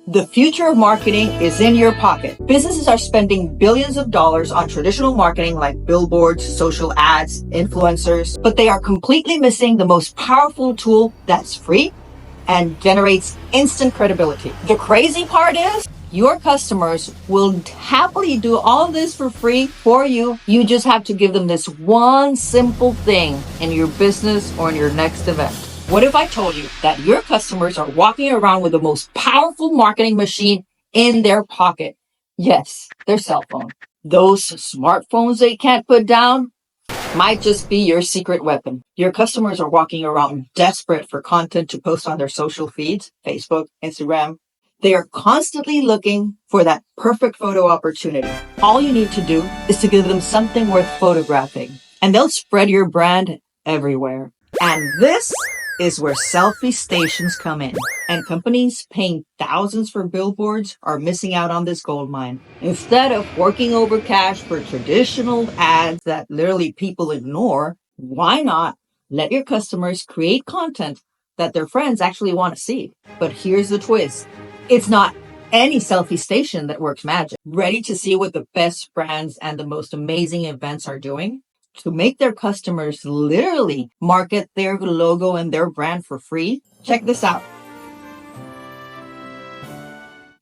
The future of marketing is in your pocket. Businesses are spending billions of dollars on traditional marketing like billboards, social ads, influencers, but they are completely missing the most powerful tool that's free and generates instant credibility. The crazy part is your customers will happily do all this for free for you. You just have to give them this one simple thing in your business or in your next event. What if I told you that your customers are walking around with the most powerful marketing machine in their pocket? Yes, their cell phone. Those smartphones they can't put down might just be your secret weapon. Your customers are walking around desperate for content to post on their social feeds, Facebook, Instagram. They are constantly looking for that perfect photo opportunity. All you need to do is to give them something worth photographing, and they'll spread your brand everywhere. And this is where selfie stations come in. And companies paying thousands for billboards are missing out on this gold mine. Instead of forking over cash for traditional ads that literally people ignore, why not let your customers create content that their friends actually want to see? But here's the twist. It's not any selfie station that works magic. Ready to see what the best brands and the most amazing events are doing? To make their customers literally market their logo and their brand for free? Check this out.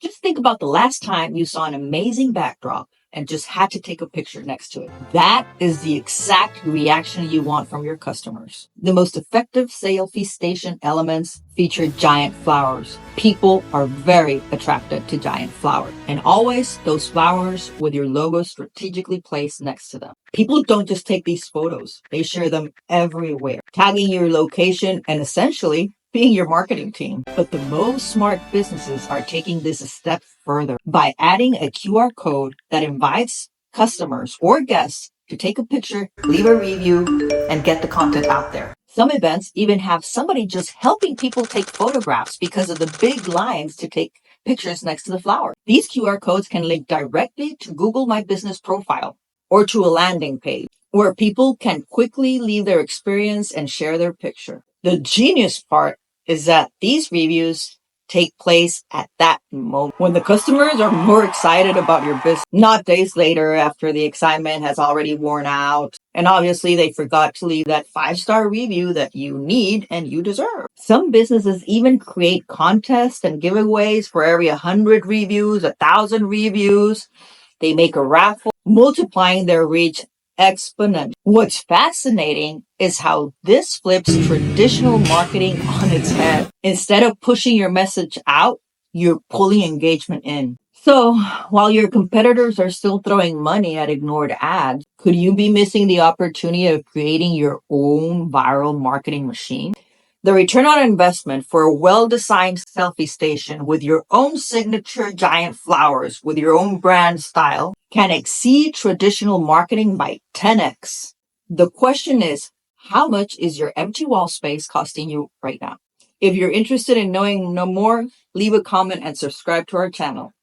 Just think about the last time you saw an amazing backdrop and just had to take a picture next to it. That is the exact reaction you want from your customers. The most effective selfie station elements feature giant flowers. People are very attracted to giant flowers, and always those flowers with your logo strategically placed next to them. People don't just take these photos, they share them everywhere, tagging your location and essentially being your marketing team. But the most smart businesses are taking this a step further by adding a QR code that invites customers or guests to take a picture, leave a review, and get the content out there. Some events even have somebody just helping people take photographs because of the big lines to take pictures next to the flower. These QR codes can link directly to Google My Business profile or to a landing page where people can quickly leave their experience and share their picture. The genius part is that these reviews take place at that moment when the customers are more excited about your business, not days later after the excitement has already worn out. And obviously they forgot to leave that 5-star review that you need and you deserve. Some businesses even create contests and giveaways for every 100 reviews, 1,000 reviews. They make a raffle, multiplying their reach exponentially. What's fascinating is how this flips traditional marketing on its head. Instead of pushing your message out, you're pulling engagement in. So while your competitors are still throwing money at ignored ads, could you be missing the opportunity of creating your own viral marketing machine? The return on investment for a well-designed selfie station with your own signature giant flowers with your own brand style can exceed traditional marketing by 10x. The question is, how much is your empty wall space costing you right now? If you're interested in knowing no more, leave a comment and subscribe to our channel.